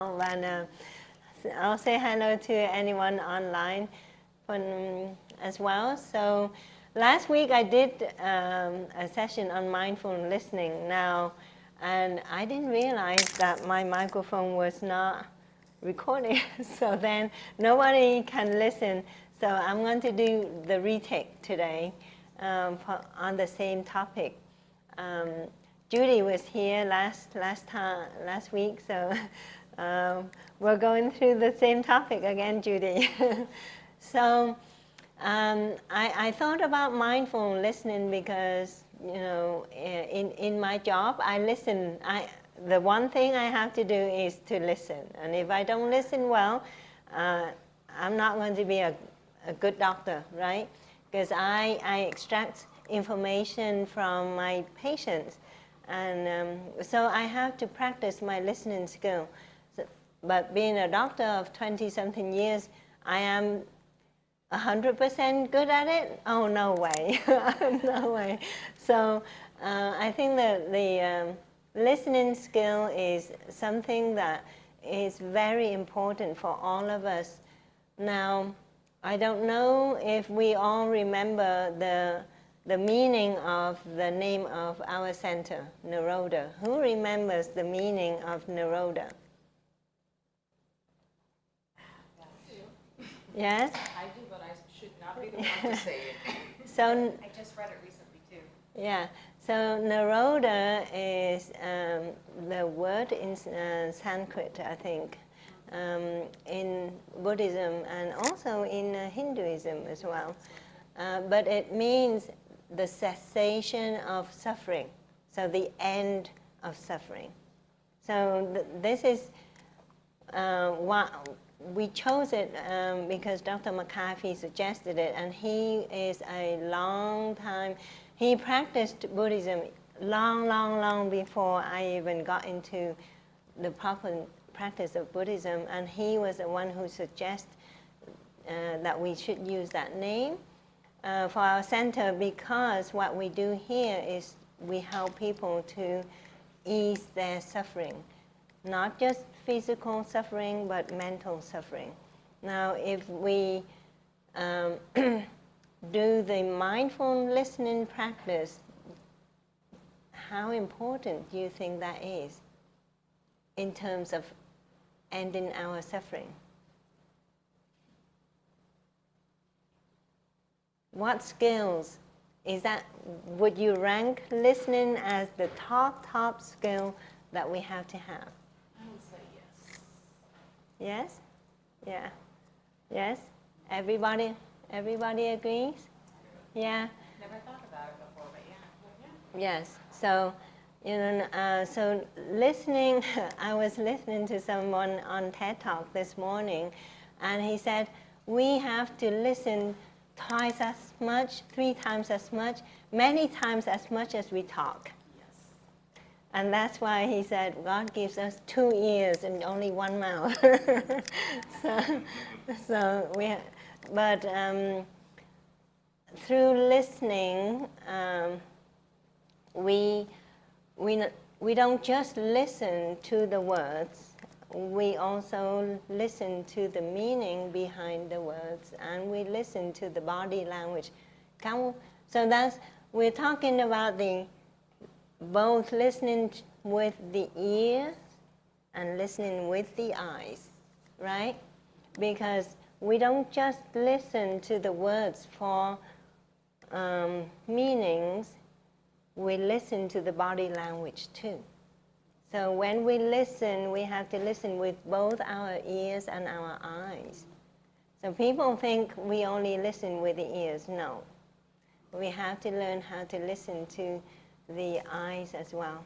And I'll say hello to anyone online as well. So last week I did a session on mindful listening now, and I didn't realize that my microphone was not recording. So then nobody can listen. So I'm going to do the retake today on the same topic. Judy was here last week, so we're going through the same topic again, Judy. So I thought about mindful listening because, you know, in my job, I listen. The one thing I have to do is to listen. And if I don't listen well, I'm not going to be a good doctor, right? Because I extract information from my patients. And so I have to practice my listening skill. But being a doctor of 20-something years, I am 100% good at it? Oh, no way. No way. So I think that the listening skill is something that is very important for all of us. Now, I don't know if we all remember the meaning of the name of our center, Nirodha. Who remembers the meaning of Nirodha? Yes? I do, but I should not be the one to say it. So, I just read it recently too. yeah. So Nirodha is the word in Sanskrit, I think, in Buddhism and also in Hinduism as well. But it means the cessation of suffering, so the end of suffering. So this is what we chose it because Dr. McCarthy suggested it, and he is a long time, he practiced Buddhism long before I even got into the proper practice of Buddhism, and he was the one who suggested that we should use that name for our center, because what we do here is we help people to ease their suffering, not just physical suffering, but mental suffering. Now, if we do the mindful listening practice, how important do you think that is in terms of ending our suffering? What skills is that? Would you rank listening as the top skill that we have to have? I would say yes. Yes? Yeah. Yes? Everybody agrees? Yeah? Never thought about it before, but yeah. Yes. So, you know, so listening, I was listening to someone on TED Talk this morning, and he said, we have to listen twice as much, 3 times as much, many times as much as we talk. And that's why he said God gives us 2 ears and only 1 mouth. But through listening, we don't just listen to the words. We also listen to the meaning behind the words, and we listen to the body language. So we're talking about both listening with the ears and listening with the eyes, right? Because we don't just listen to the words for meanings, we listen to the body language too. So when we listen, we have to listen with both our ears and our eyes. So people think we only listen with the ears. No. We have to learn how to listen to the eyes as well.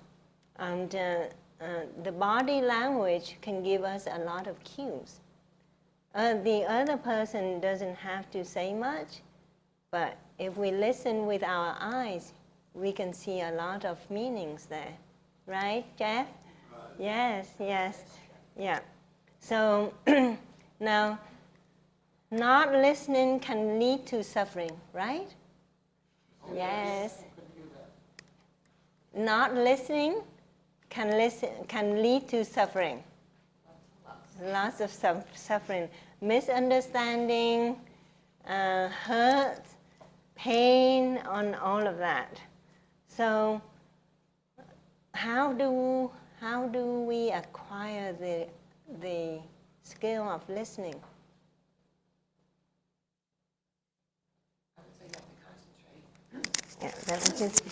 And the body language can give us a lot of cues. The other person doesn't have to say much, but if we listen with our eyes, we can see a lot of meanings there. Right, Jeff? Right. Yes. Yeah. So now, not listening can lead to suffering, right? Oh, yes. Not listening can lead to suffering. lots of suffering, misunderstanding, hurt, pain, on all of that. So how do we acquire the skill of listening? I would say you have to concentrate. Yeah, let me just.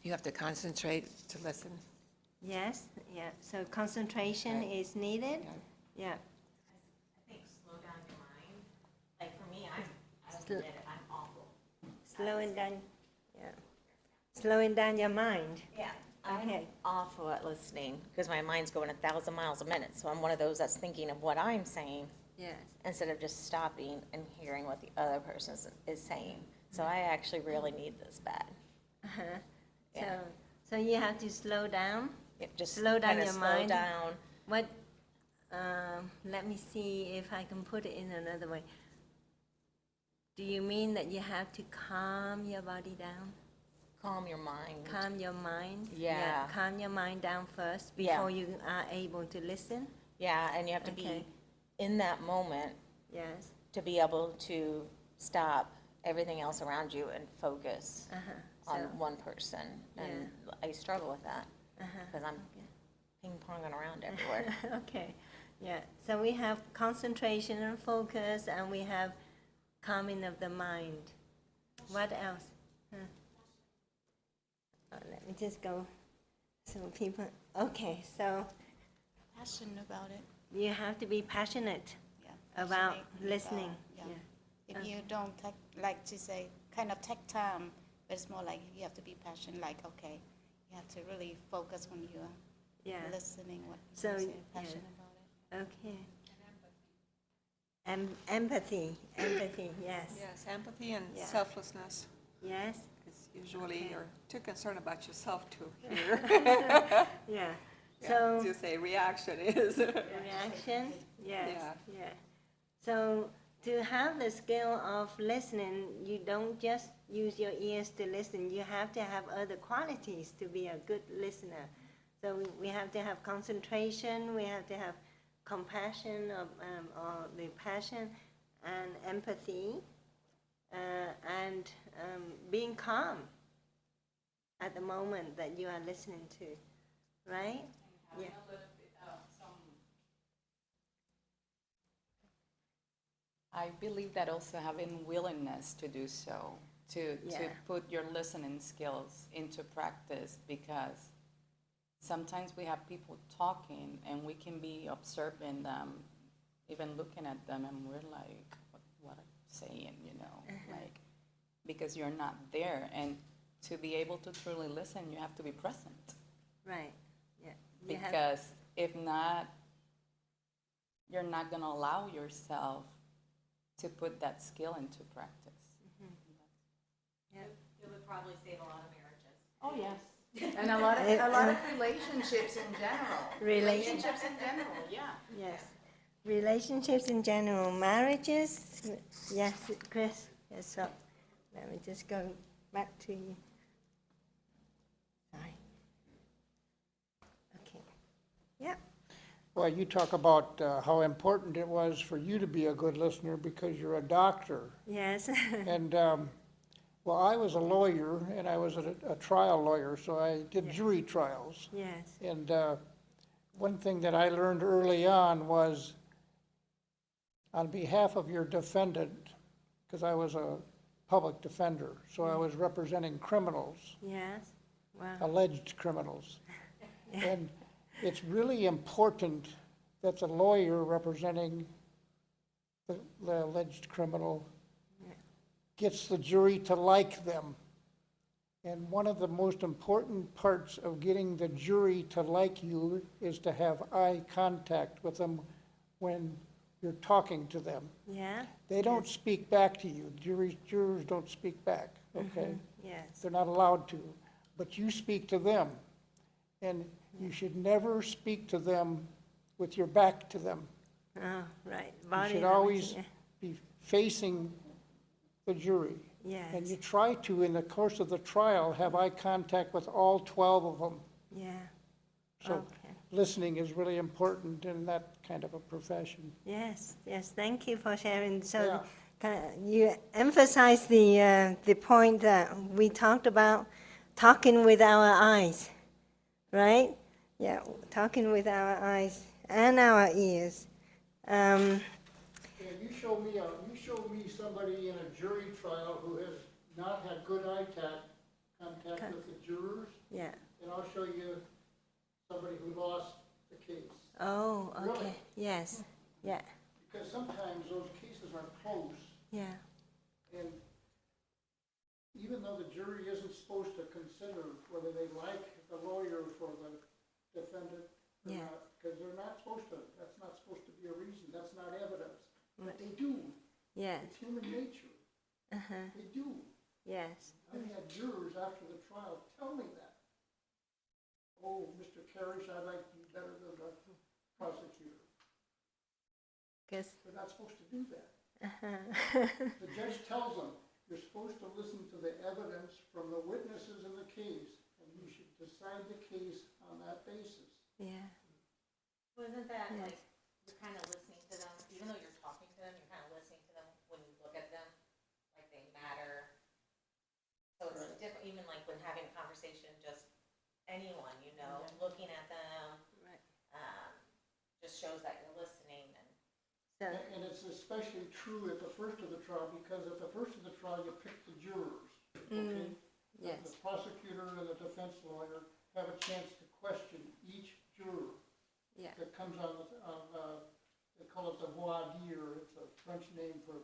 You have to concentrate to listen. Yes, yeah. So concentration is needed. Yeah. I think slow down your mind. Like for me, I admit it, I'm awful. Slowing down. Yeah. Slowing down your mind. Yeah. Okay. I'm awful at listening because my mind's going 1,000 miles a minute. So I'm one of those that's thinking of what I'm saying Yes. instead of just stopping and hearing what the other person is saying. So I actually really need this bad. Uh-huh. Yeah. So you have to slow down. Just Slow down kinda your slow mind. down. What? Let me see if I can put it in another way. Do you mean that you have to calm your body down? Calm your mind. Calm your mind? Yeah. Calm your mind down first Yeah. before you are able to listen? Yeah, and you have to Okay. be in that moment Yes. to be able to stop everything else around you and focus Uh-huh. on one person. And I struggle with that Uh-huh. because I'm ping-ponging around everywhere. Okay. Yeah. So we have concentration and focus, and we have calming of the mind. What else? Let me just go. Some people. Okay. So Passion about it. you have to be passionate Yeah. about Passionate listening. yeah. Yeah. If you don't like to say, kind of take time, but it's more like you have to be passionate. Like, okay, you have to really focus when you're Yeah. listening. What So, people say, yeah. passionate about it. Okay. Empathy. Empathy. Yes. Yes, empathy and Yeah. selflessness. Yes. Because usually Okay. you're too concerned about yourself to hear. Yeah. Yeah, So. as you say, reaction is. Reaction, yes, Yeah. yeah. So to have the skill of listening, you don't just use your ears to listen. You have to have other qualities to be a good listener. So we have to have concentration. We have to have compassion or the passion and empathy and being calm at the moment that you are listening to, right? Yeah. I believe that also having willingness to do so, to put your listening skills into practice, because sometimes we have people talking and we can be observing them, even looking at them, and we're like, what are you saying, you know, like, because you're not there. And to be able to truly listen, you have to be present. Right. Yeah. Because if not, you're not going to allow yourself to put that skill into practice. Yeah. It would probably save a lot of marriages. Oh, yes. And a lot of relationships in general. Relationships in general, yeah. Yes. Relationships in general, marriages. Yes, Chris. Yes. So let me just go back to you. Sorry. Okay. Yeah. Well, you talk about how important it was for you to be a good listener because you're a doctor. Yes. And, well, I was a lawyer, and I was a trial lawyer, so I did jury trials. Yes. And one thing that I learned early on was, on behalf of your defendant, because I was a public defender, so I was representing criminals, Yes. Wow. alleged criminals. And it's really important that the lawyer representing the alleged criminal gets the jury to like them. And one of the most important parts of getting the jury to like you is to have eye contact with them when you're talking to them. Yeah. They don't speak back to you. Jurors don't speak back, okay? Yes. They're not allowed to. But you speak to them. And you should never speak to them with your back to them. Oh, right. You Body should language, always yeah. be facing the jury. And Yes. you try to, in the course of the trial, have eye contact with all 12 of them. Yeah. So Okay. listening is really important in that kind of a profession. Yes, yes, thank you for sharing. So Yeah. you emphasize the point that we talked about, talking with our eyes, right? Yeah, talking with our eyes and our ears. Yeah, you show me somebody in a jury trial who has not had good eye contact with the jurors, Yeah. and I'll show you somebody who lost the case. Oh, okay. Really? Yes. Yeah. Because sometimes those cases are close, Yeah. and even though the jury isn't supposed to consider whether they like the lawyer for the defendant or Yeah. not, because they're not supposed to, that's not supposed to be a reason, that's not evidence. But Right. they do. Yes. It's human nature. Uh-huh. They do. Yes. I've had jurors after the trial tell me that. Oh, Mr. Parrish, I like you better than the prosecutor. Because They're not supposed to do that. uh-huh. The judge tells them, you're supposed to listen to the evidence from the witnesses in the case, and you should decide the case on that basis. Yeah. Wasn't that Yes. like, you're kind of listening to them, even though you're talking to them, you're kind of listening to them when you look at them, like they matter. So it's Right. different, even like when having a conversation, just anyone, you know, looking at them, Right. just shows that you're listening and. So And it's especially true at the first of the trial, because at the first of the trial, you pick the jurors, okay? yes. The prosecutor and the defense lawyer have a chance to question each juror Yeah. that comes on, they call it the voir dire, it's a French name for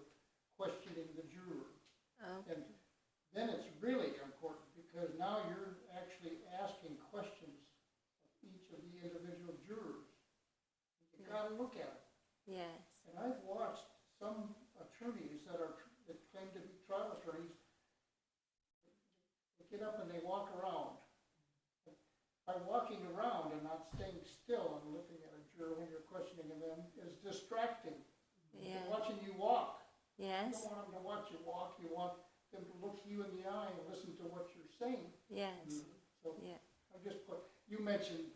questioning the juror. Oh. And then it's really important, because now you're actually asking questions of each of the individual jurors. You gotta look at it. Yes. And I've watched some attorneys that claim to be trial attorneys, they get up and they walk around. By walking around and not staying still and looking at a juror when you're questioning them is distracting. Yeah. They're watching you walk. You Yes. don't want them to watch you walk, you want them to look you in the eye and listen to what you're saying. Yes. So Yeah. I just put, you mentioned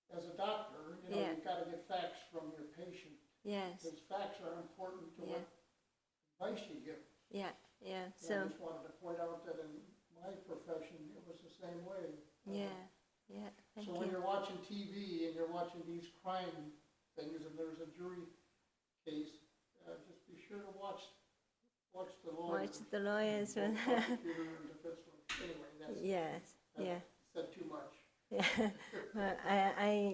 as a doctor, you know, Yeah. you've got to get facts from your patient. Yes. Because facts are important to Yeah. what advice you give. Yeah. Yeah. And I So just wanted to point out that in my profession, it was the same way. yeah. Yeah. Thank So when you. you're watching TV and you're watching these crime things and there's a jury case, just be sure to watch the lawyer. Watch the lawyers. Both prosecutor and defense lawyer. Anyway, that's, Yes. Yeah. said too much. Yeah.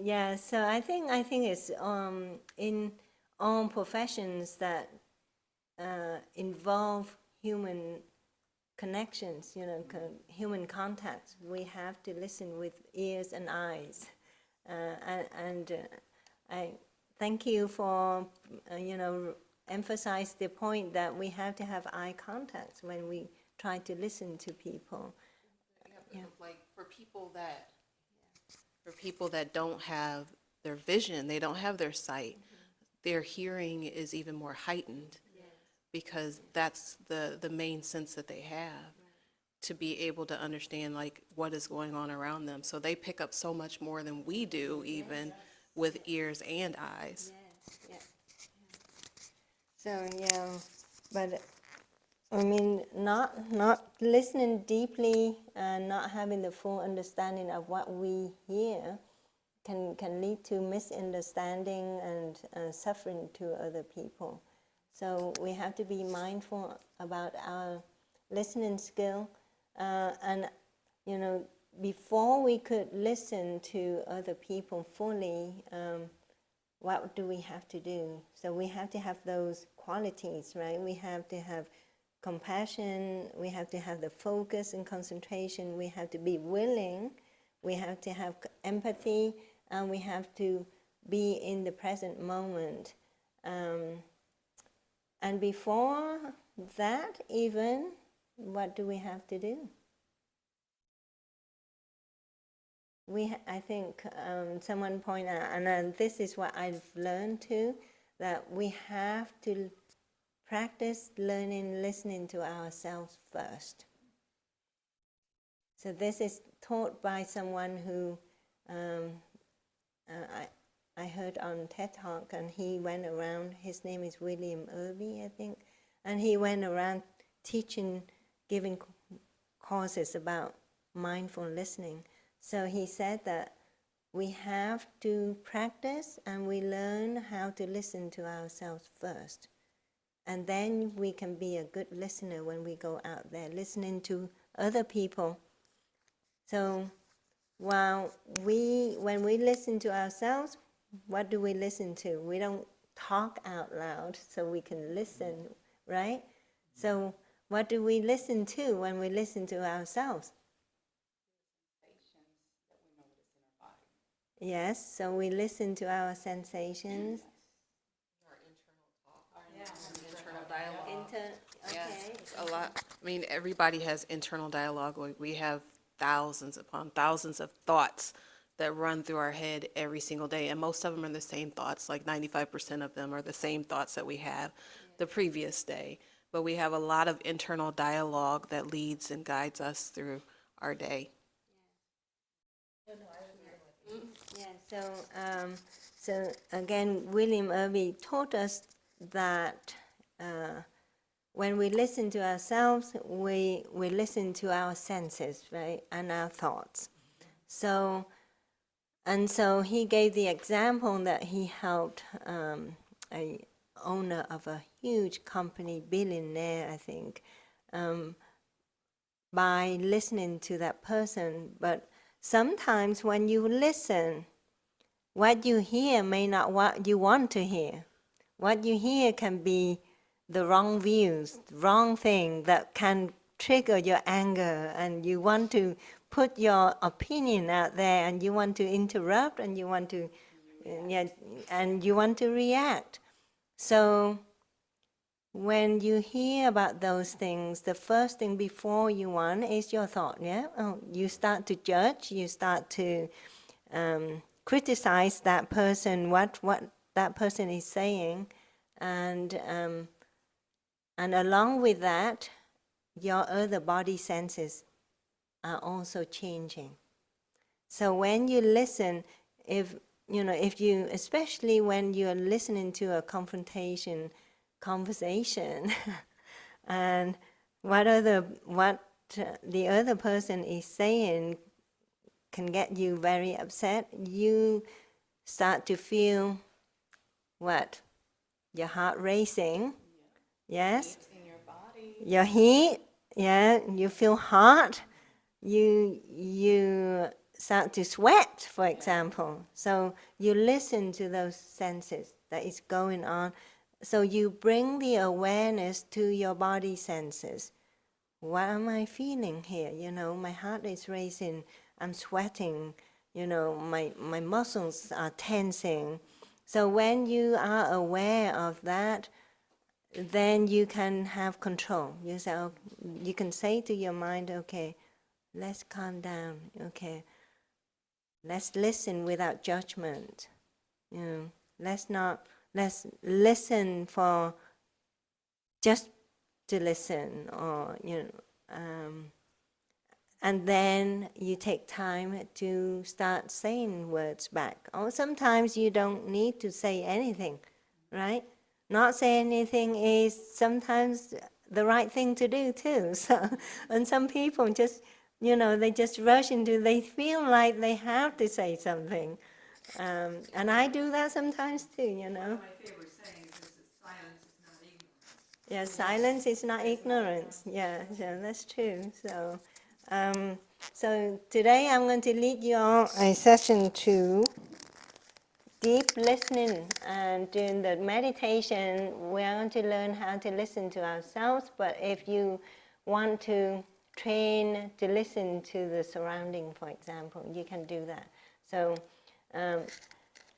Yeah. So I think it's in all professions that involve human connections, you know, human contacts. We have to listen with ears and eyes, and I thank you for emphasize the point that we have to have eye contact when we try to listen to people. Yeah, like for people that don't have their vision, they don't have their sight, their hearing is even more heightened because that's the main sense that they have to be able to understand like what is going on around them. So they pick up so much more than we do even with ears and eyes. Yes, yeah. So yeah, but I mean, not listening deeply and not having the full understanding of what we hear can lead to misunderstanding and suffering to other people. So we have to be mindful about our listening skill, and you know, before we could listen to other people fully, what do we have to do? So we have to have those qualities, right? We have to have compassion, we have to have the focus and concentration, we have to be willing, we have to have empathy, and we have to be in the present moment. And before that even, what do we have to do? I think someone pointed out, and this is what I've learned too, that we have to practice learning, listening to ourselves first. So this is taught by someone who I heard on TED Talk, and he went around, his name is William Irby, I think, and he went around teaching, giving courses about mindful listening. So he said that we have to practice and we learn how to listen to ourselves first. And then we can be a good listener when we go out there, listening to other people. So when we listen to ourselves, what do we listen to? We don't talk out loud so we can listen, right? So what do we listen to when we listen to ourselves? Yes, so we listen to our sensations. Internal dialogue. Okay. Yeah, a lot. I mean, everybody has internal dialogue. We have thousands upon thousands of thoughts that run through our head every single day, and most of them are the same thoughts. Like 95% of them are the same thoughts that we have the previous day. But we have a lot of internal dialogue that leads and guides us through our day. Yeah, so again, William Irby taught us that when we listen to ourselves, we listen to our senses, right, and our thoughts. So he gave the example that he helped a owner of a huge company, billionaire, I think, by listening to that person. But sometimes when you listen, what you hear may not what you want to hear. What you hear can be the wrong views, wrong thing that can trigger your anger, and you want to put your opinion out there, and you want to interrupt, and you want to, react. So when you hear about those things, the first thing before you want is your thought. Yeah, you start to judge, you start to criticize that person, what that person is saying, and along with that, your other body senses are also changing. So when you listen, especially when you're listening to a conversation, and what the other person is saying can get you very upset, you start to feel what? Your heart racing. Yes? Heat in your body. Your heat, yeah, you feel hot, you start to sweat, for example. So you listen to those senses that is going on. So you bring the awareness to your body senses. What am I feeling here? My heart is racing, I'm sweating, my muscles are tensing. So when you are aware of that, then you can have control. You can say to your mind, okay, let's calm down, okay, let's listen without judgment. Let's listen for just to listen, or and then you take time to start saying words back. Or sometimes you don't need to say anything, right? Not say anything is sometimes the right thing to do too. So, and some people just, they just rush into, they feel like they have to say something. And I do that sometimes too, One of my favorite sayings is that silence is not ignorance. Yeah, silence is not ignorance. Yeah, so that's true. So today I'm going to lead you on a session 2, deep listening. And during the meditation, we're going to learn how to listen to ourselves. But if you want to train to listen to the surrounding, for example, you can do that. So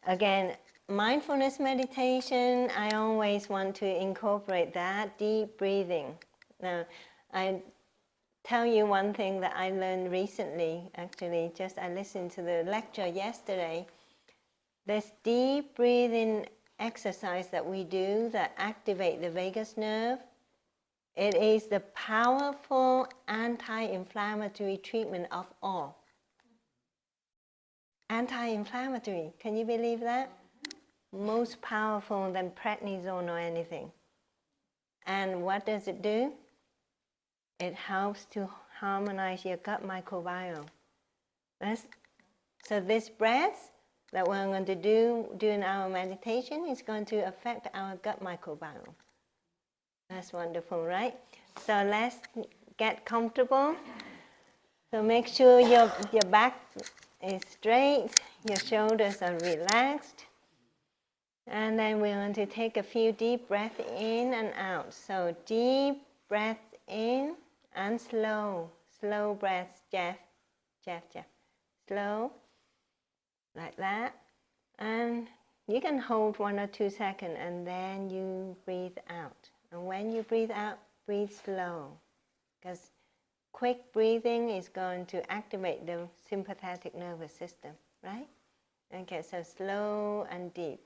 again, mindfulness meditation, I always want to incorporate that, deep breathing. Now, I tell you one thing that I learned recently, actually, I listened to the lecture yesterday. This deep breathing exercise that we do that activate the vagus nerve, it is the powerful anti-inflammatory treatment of all. anti-inflammatory. Can you believe that? Most powerful than prednisone or anything. And what does it do? It helps to harmonize your gut microbiome. So this breath that we're going to do during our meditation is going to affect our gut microbiome. That's wonderful, right? So let's get comfortable. So make sure your back is straight, your shoulders are relaxed. And then we're going to take a few deep breaths in and out. So deep breath in and slow breaths, Jeff. Slow, like that. And you can hold 1 or 2 seconds and then you breathe out. And when you breathe out, breathe slow. Because quick breathing is going to activate the sympathetic nervous system, right? Okay, so slow and deep.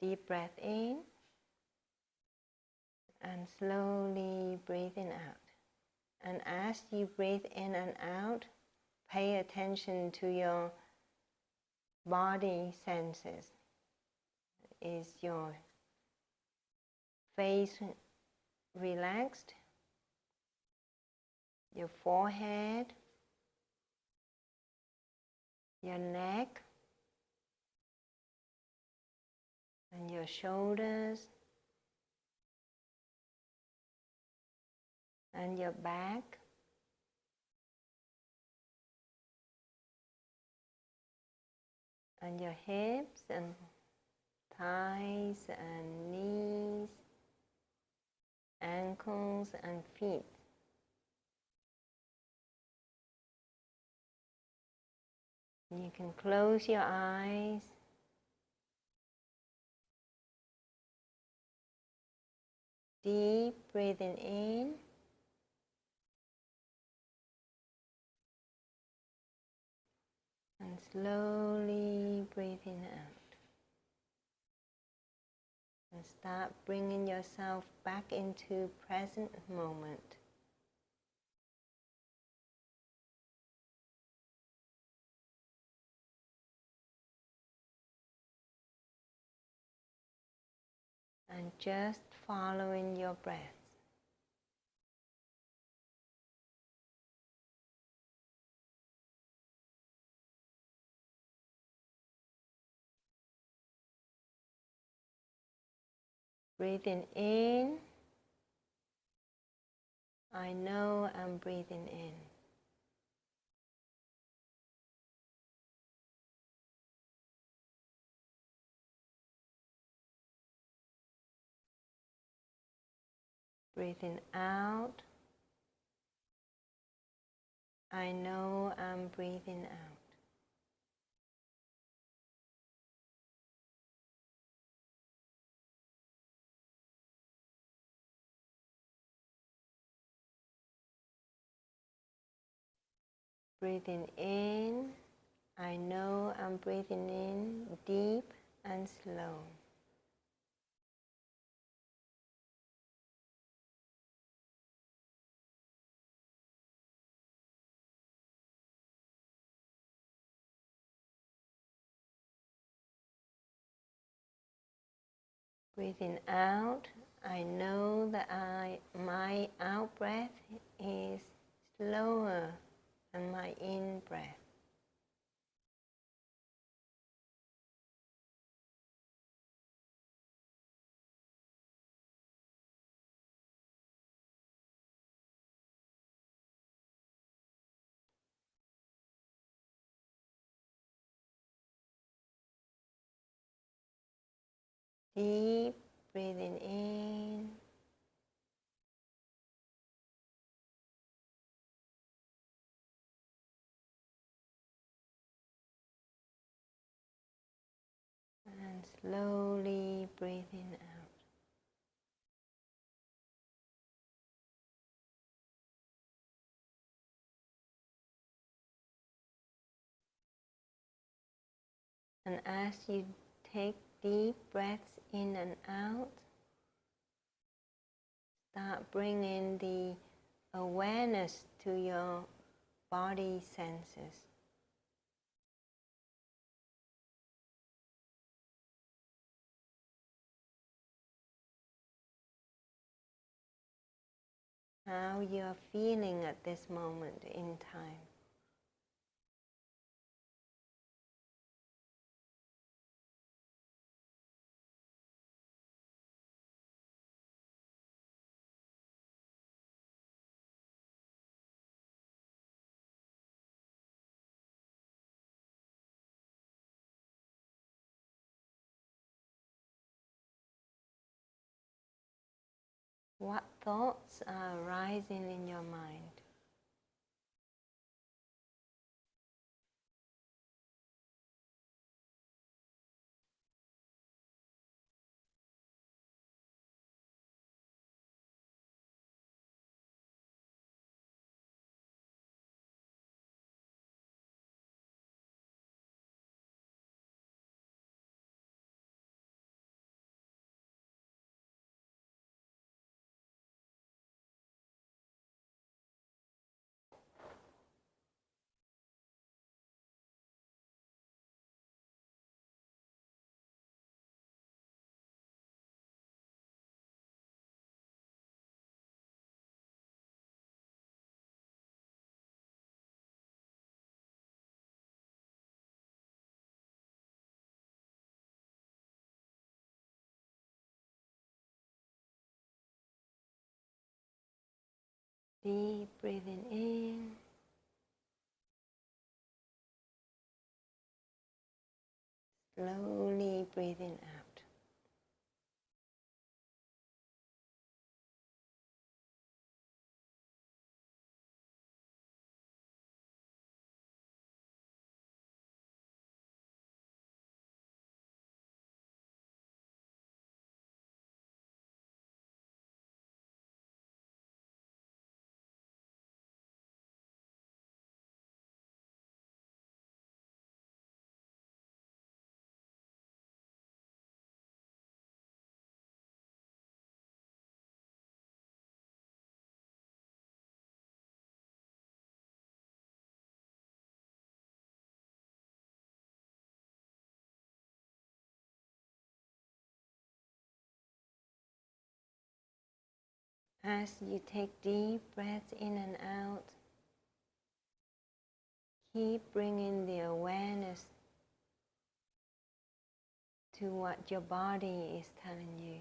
Deep breath in and slowly breathing out. And as you breathe in and out, pay attention to your body senses. Is your face relaxed? Your forehead? Your neck? And your shoulders? And your back? And your hips and thighs and knees, ankles and feet. You can close your eyes. Deep breathing in. And slowly breathing out. And start bringing yourself back into present moment. And just following your breath. Breathing in. I know I'm breathing in. Breathing out. I know I'm breathing out. Breathing in. I know I'm breathing in deep and slow. Breathing out, I know that my out breath is slower than my in breath. Deep breathing in. And slowly breathing out. And as you take deep breaths in and out, start bringing the awareness to your body senses. how you are feeling at this moment in time. What thoughts are arising in your mind? Deep breathing in, slowly breathing out. As you take deep breaths in and out, keep bringing the awareness to what your body is telling you.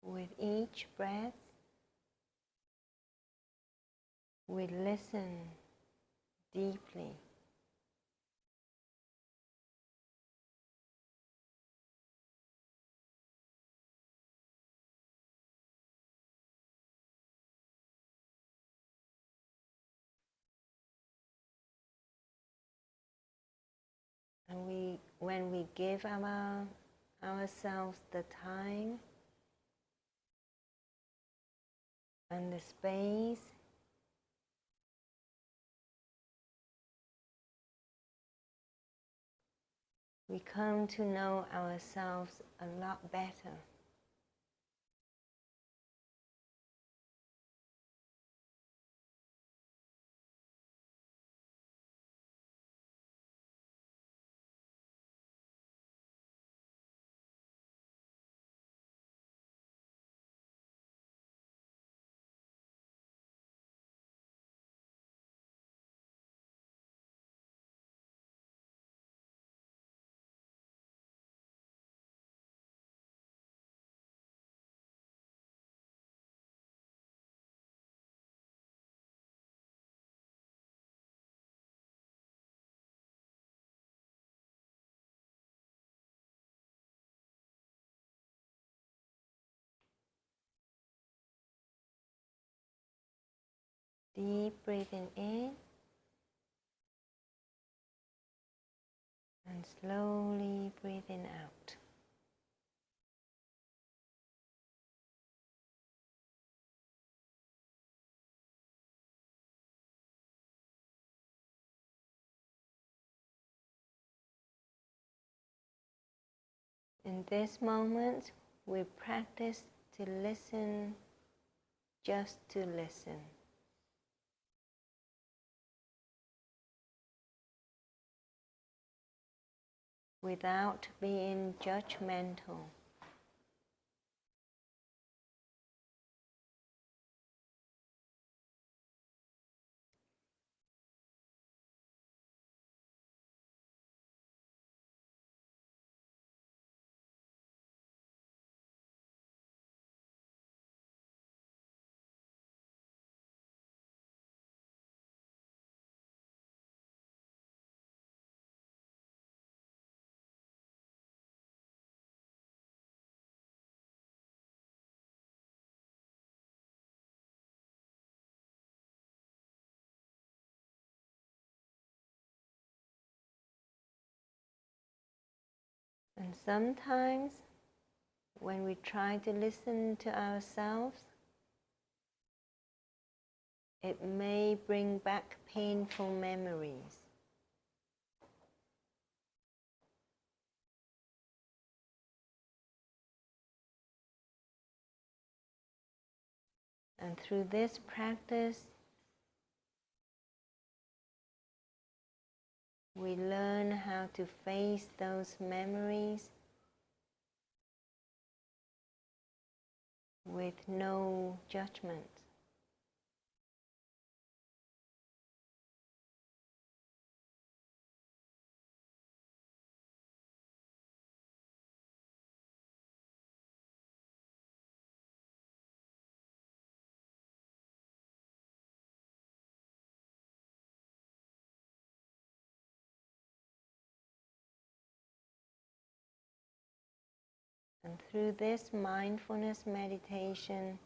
With each breath, we listen deeply. And when we give ourselves the time and the space, we come to know ourselves a lot better. Deep breathing in and slowly breathing out. In this moment, we practice to listen, just to listen. Without being judgmental. And sometimes, when we try to listen to ourselves, it may bring back painful memories. And through this practice, we learn how to face those memories with no judgment. And through this mindfulness meditation,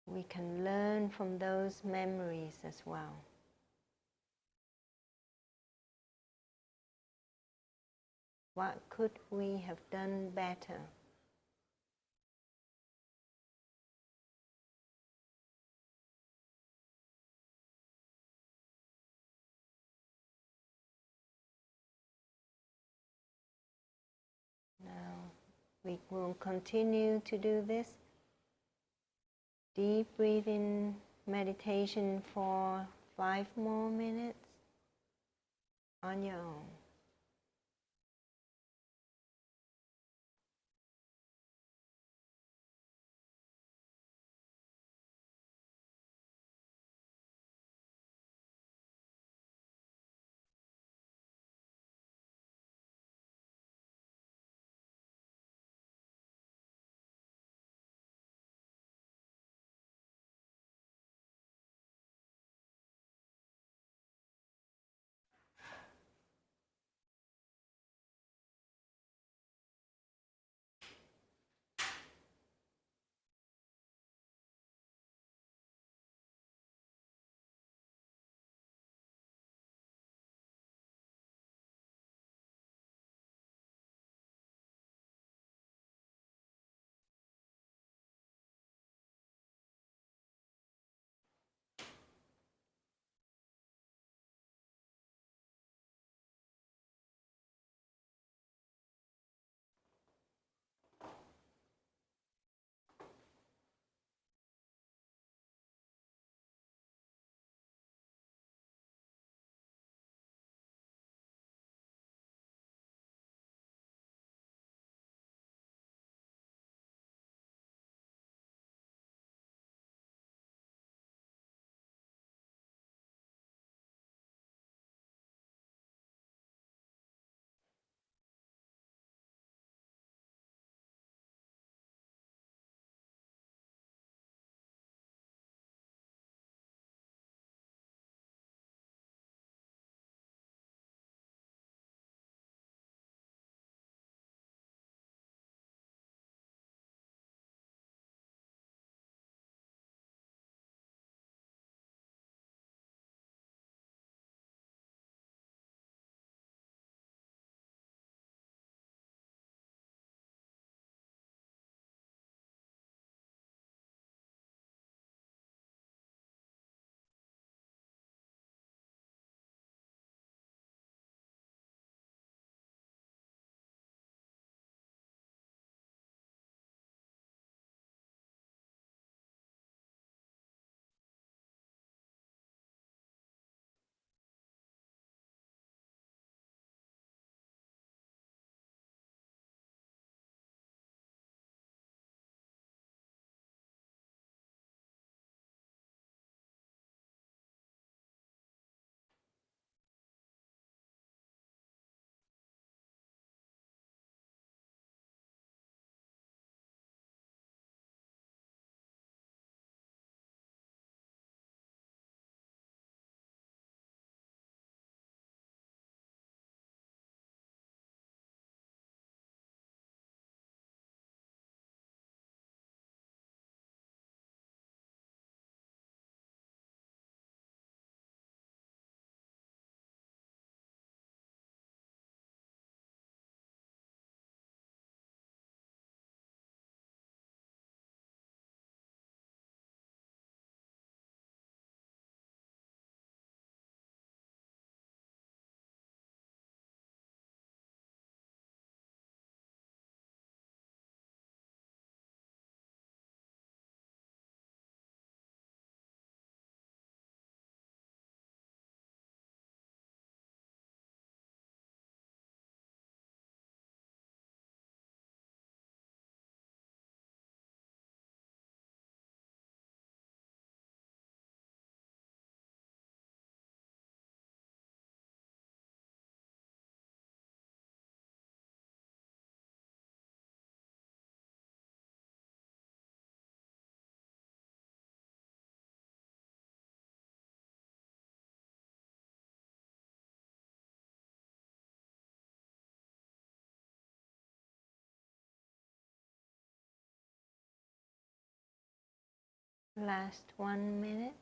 we can learn from those memories as well. What could we have done better? Now, we will continue to do this deep breathing meditation for 5 more minutes on your own. last 1 minute.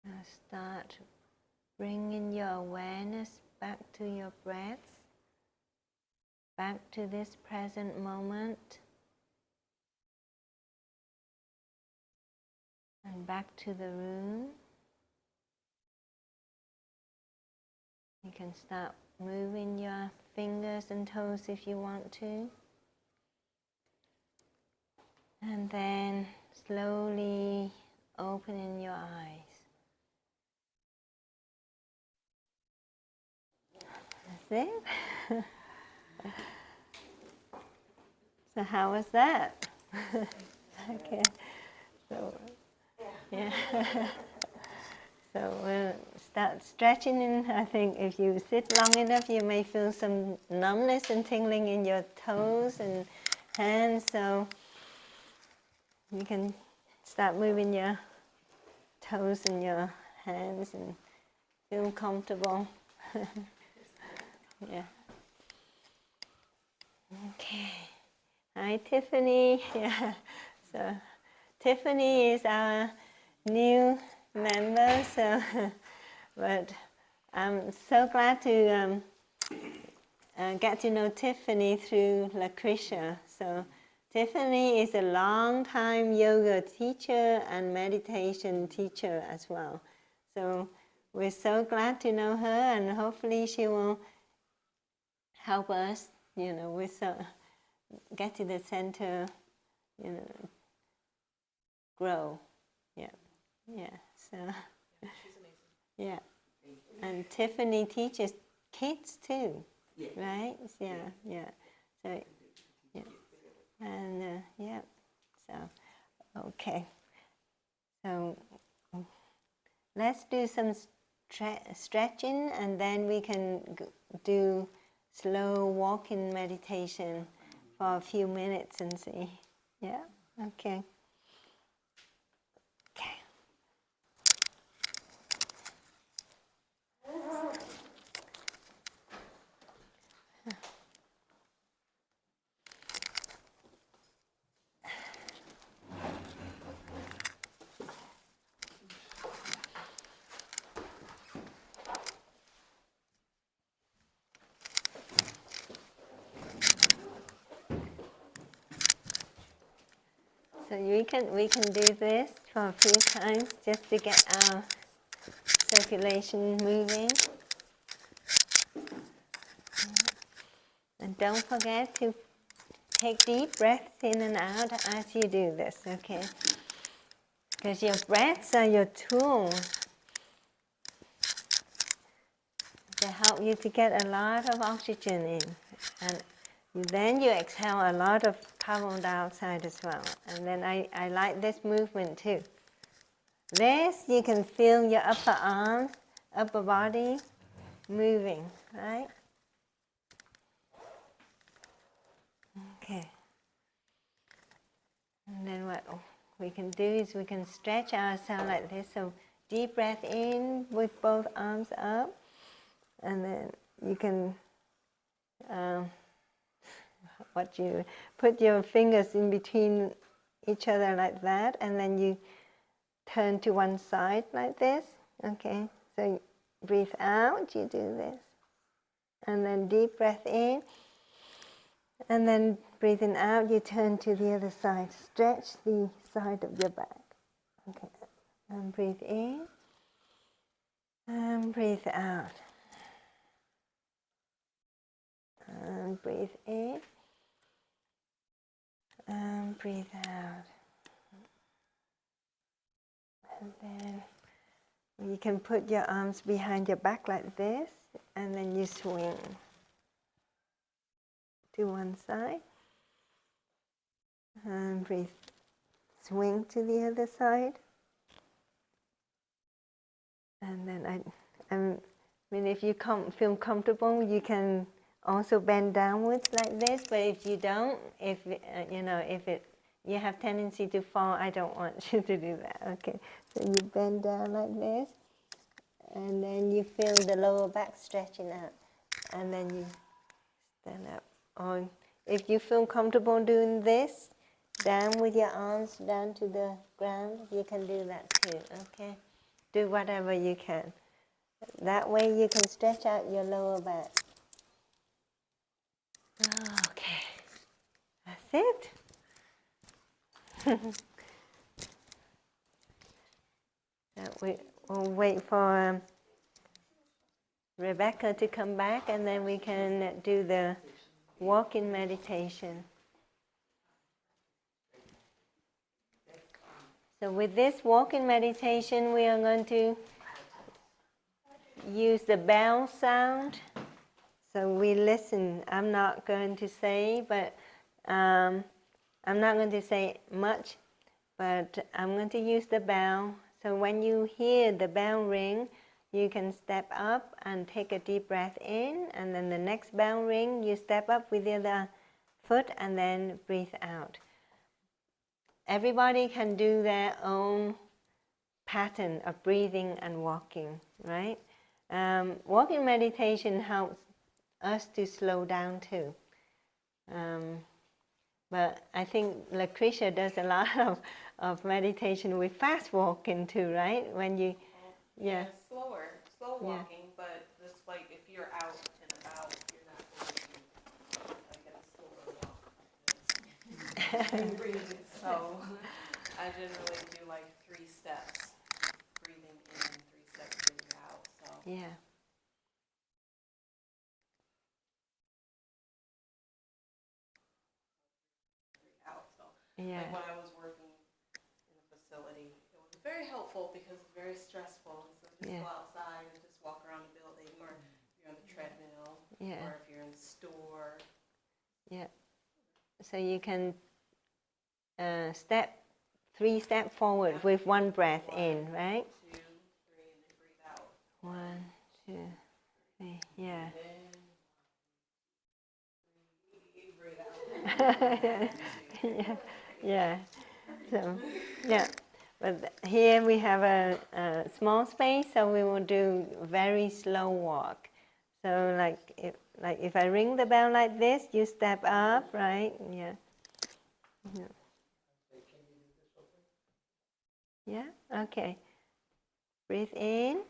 Now start bringing your awareness back to your breath, back to this present moment, and back to the room. You can start moving your fingers and toes if you want to. And then slowly opening your eyes. That's it. So how was that? Okay. So, yeah. So we'll start stretching in. I think if you sit long enough, you may feel some numbness and tingling in your toes and hands. So you can start moving your toes and your hands and feel comfortable. Yeah. Okay. Hi, Tiffany. Yeah. So Tiffany is our new member. So, but I'm so glad to get to know Tiffany through Lucretia. So Tiffany is a long-time yoga teacher and meditation teacher as well. So we're so glad to know her, and hopefully she will help us, with get to the center, grow. Yeah, yeah. So She's amazing. yeah, and Tiffany teaches kids too, right? Yeah, yeah. So yeah, and yeah. So okay. So let's do some stretching, and then we can do slow walking meditation for a few minutes and see. Yeah? Okay. Okay. So we can do this for a few times just to get our circulation moving. And don't forget to take deep breaths in and out as you do this, okay? Because your breaths are your tools to help you to get a lot of oxygen in. And then you exhale a lot of carbon dioxide as well. And then I like this movement too. This, you can feel your upper arm, upper body moving, right? Okay. And then what we can do is we can stretch ourselves like this. So deep breath in with both arms up. And then you can you put your fingers in between each other like that, and then you turn to one side like this. Okay, so breathe out, you do this, and then deep breath in, and then breathing out, you turn to the other side. Stretch the side of your back. Okay, and breathe in, and breathe out, and breathe in, and breathe out. And then you can put your arms behind your back like this, and then you swing to one side, and breathe. Swing to the other side, and then I mean, if you feel comfortable, you can also bend downwards like this. But if you don't, if you have tendency to fall, I don't want you to do that. Okay, so you bend down like this, and then you feel the lower back stretching out, and then you stand up. Or if you feel comfortable doing this, down with your arms down to the ground, you can do that too. Okay, do whatever you can. That way you can stretch out your lower back. Okay, that's it. We'll wait for Rebecca to come back, and then we can do the walking meditation. So with this walking meditation, we are going to use the bell sound. So we listen. I'm not going to say, but I'm not going to say much, but I'm going to use the bell. So when you hear the bell ring, you can step up and take a deep breath in, and then the next bell ring, you step up with the other foot and then breathe out. Everybody can do their own pattern of breathing and walking, right? Walking meditation helps us to slow down too. But I think Lucretia does a lot of meditation with fast walking too, right? When you, yeah. Slow Yeah. walking, but just like if you're out and about, you're not going to like get a slower walk. Breathing. So I generally do like 3 steps breathing in, 3 steps breathing out. So Yeah. out. So Yeah. like when I was working in a facility, it was very helpful because it's very stressful. So just Yeah. go outside and just walk around the building, or you're on the treadmill, Yeah. or if you're in the store. Yeah. So you can step 3 steps forward with 1 breath in, right? 2, 3, and then breathe out. 1, 2, 3. Yeah. Yeah. Yeah. So, yeah. But here we have a small space, so we will do very slow walk. So like if I ring the bell like this, you step up, right? Yeah. Yeah. Yeah? Okay. Breathe in.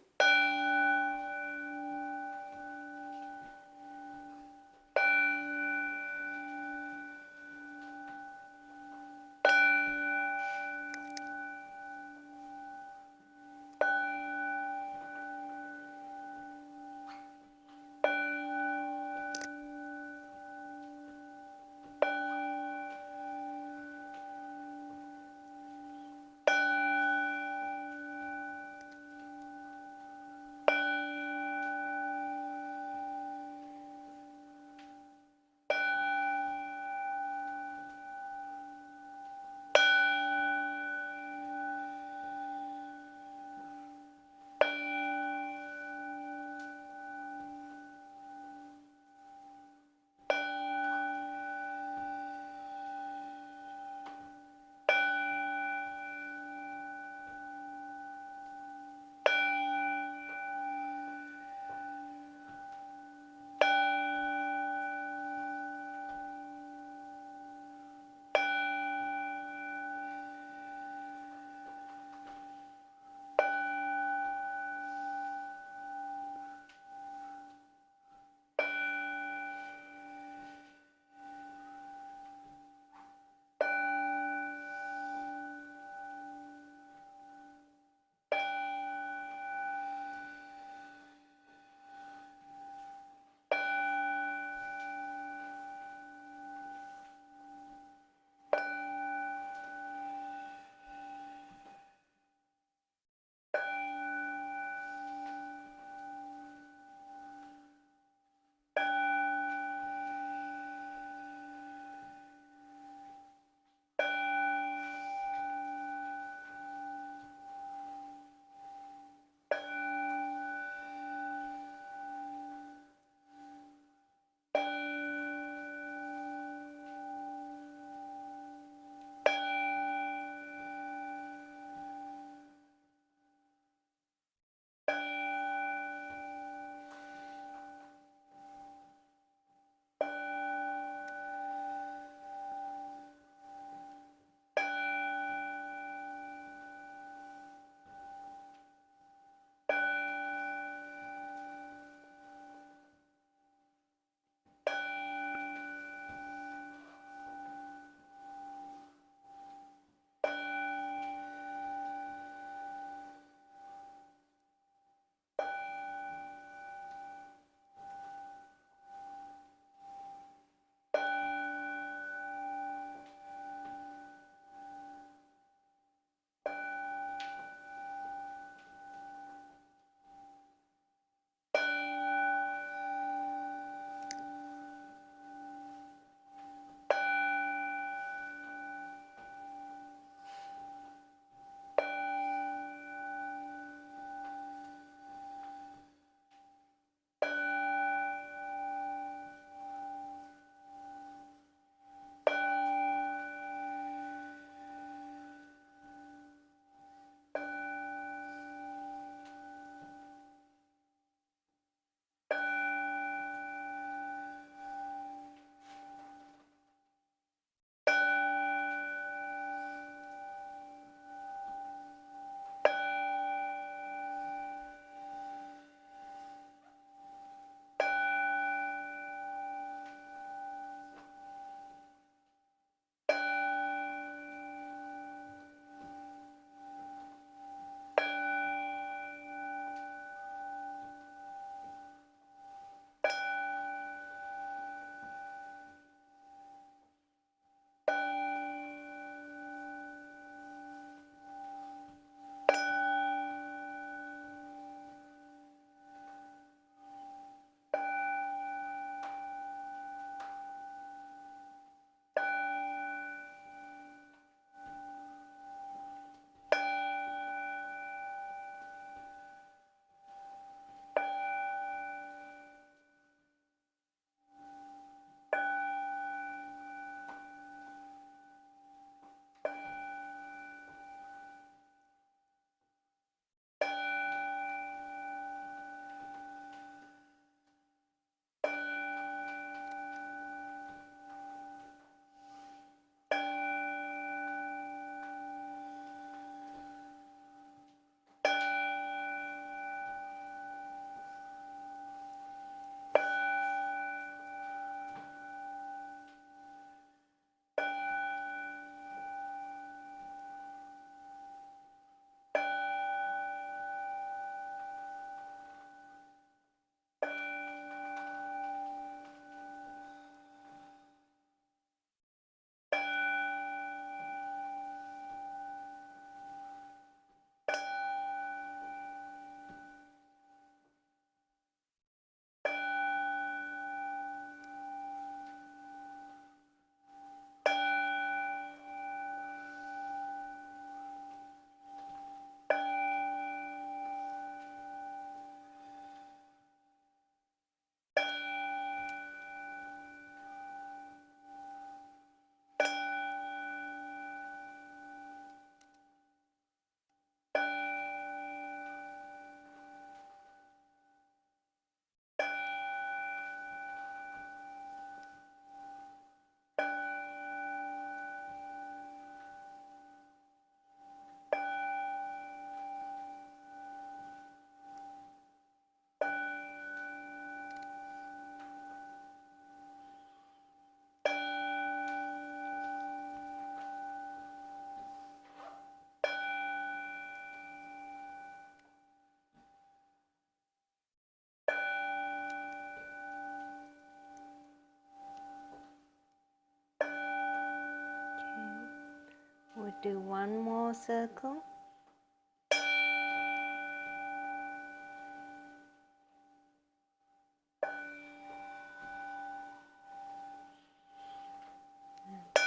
do one more circle.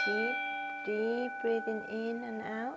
Keep deep breathing in and out.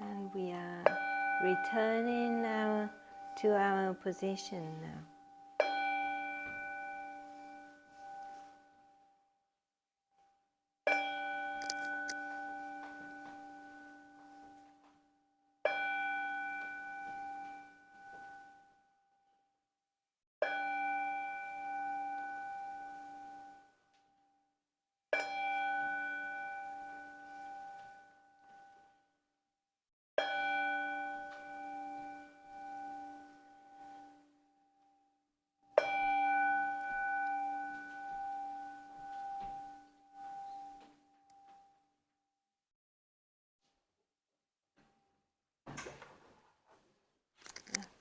And we are returning to our position now.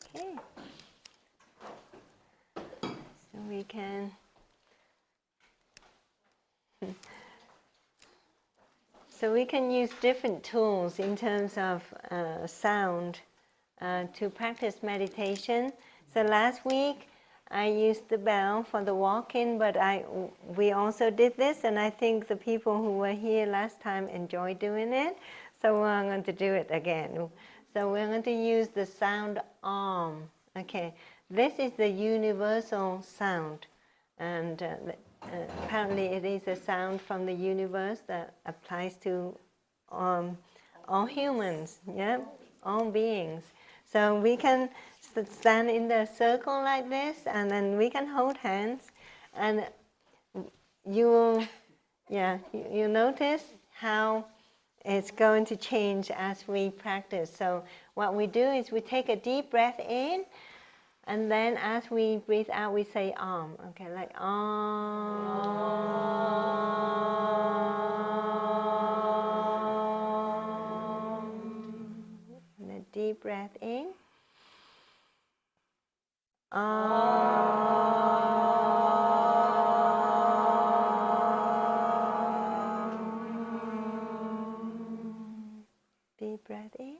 Okay. So we can use different tools in terms of sound to practice meditation. So last week I used the bell for the walk-in, but we also did this, and I think the people who were here last time enjoyed doing it. So we're going to do it again. So we're going to use the sound Om. Okay, this is the universal sound, and apparently it is a sound from the universe that applies to all humans, yeah, all beings. So we can stand in the circle like this, and then we can hold hands, and you notice how it's going to change as we practice. So what we do is we take a deep breath in, and then as we breathe out, we say Om. Okay, like Om. breath in. Deep breath in.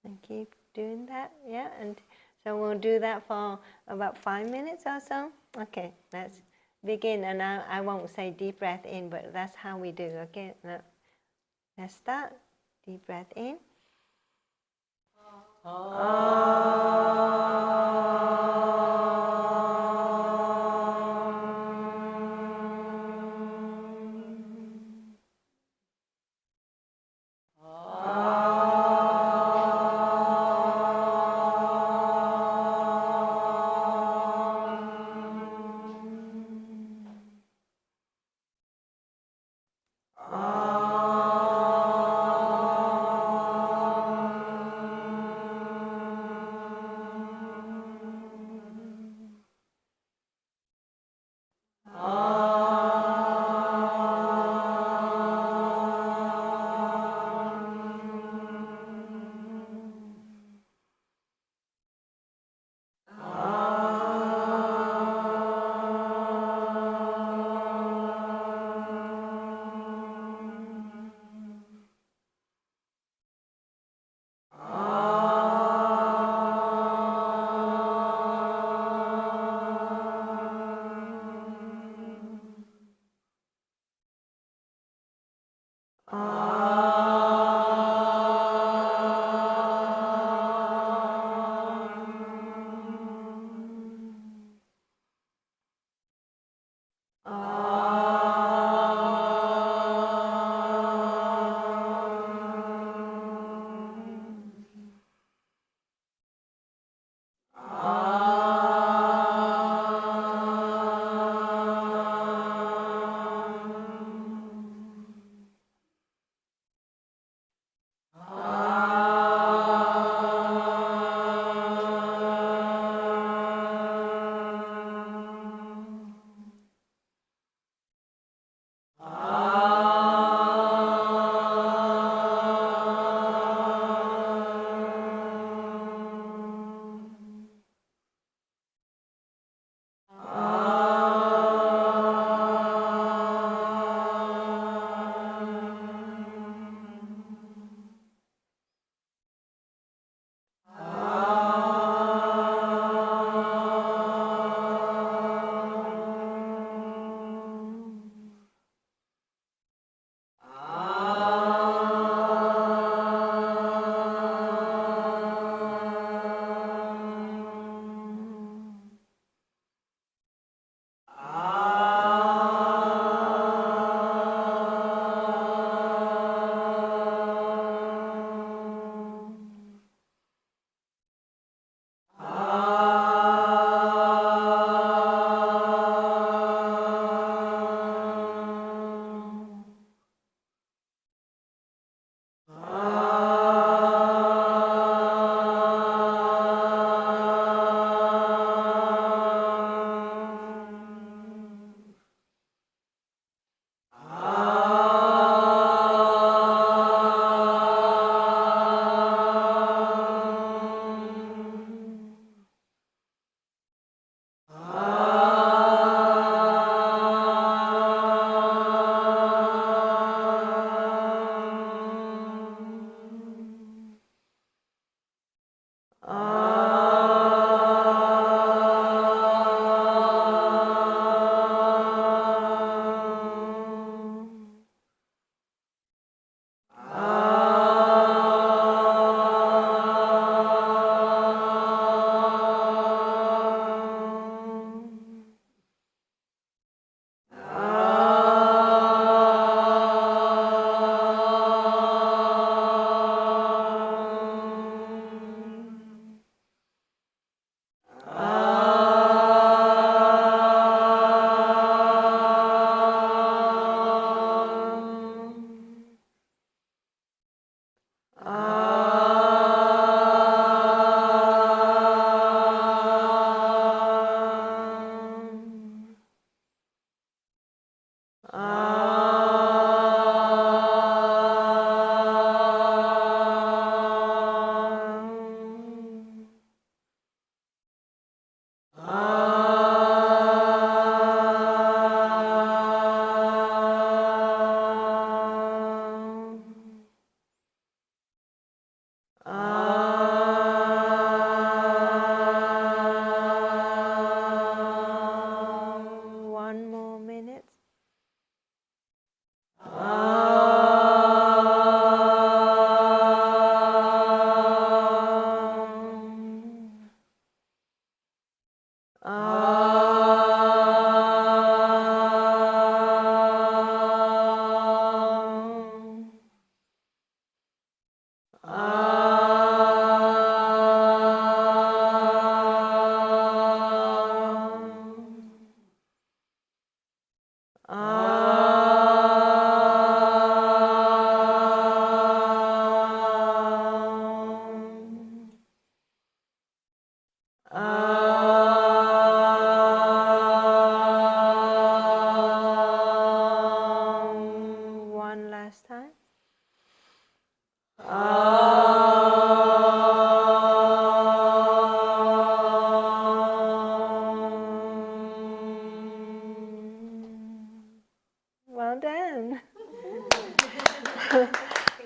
And keep doing that, yeah. And so we'll do that for about 5 minutes or so. Okay, let's begin. And I won't say deep breath in, but that's how we do. Okay, now, let's start. Deep breath in.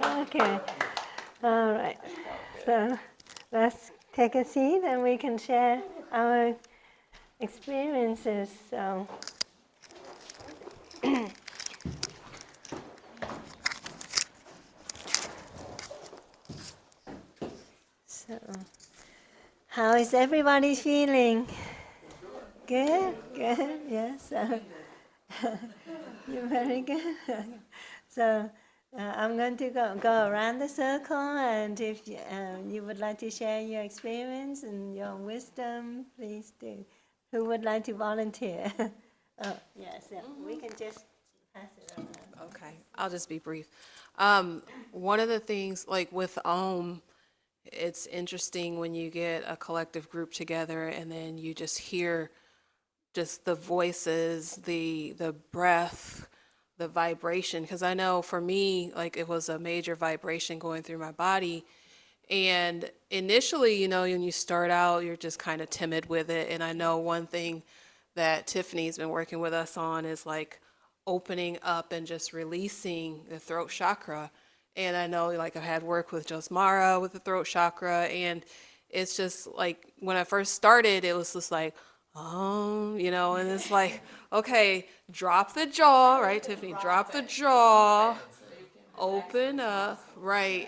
Okay. All right. So let's take a seat and we can share our experiences. So, how is everybody feeling? Good, good, yes. You're very good. So, I'm going to go around the circle, and if you would like to share your experience and your wisdom, please do. Who would like to volunteer? Oh, yes, yeah. We can just pass it around. Okay, I'll just be brief. One of the things, like with it's interesting when you get a collective group together and then you just hear just the voices, the breath, the vibration. Because I know for me, like it was a major vibration going through my body. And initially, you know, when you start out, you're just kind of timid with it. And I know one thing that Tiffany's been working with us on is like opening up and just releasing the throat chakra. And I know like I've had work with Josmara with the throat chakra, and it's just like when I first started, it was just like, you know, and it's like, okay, drop the jaw, right, Tiffany? Drop the jaw, open up, right?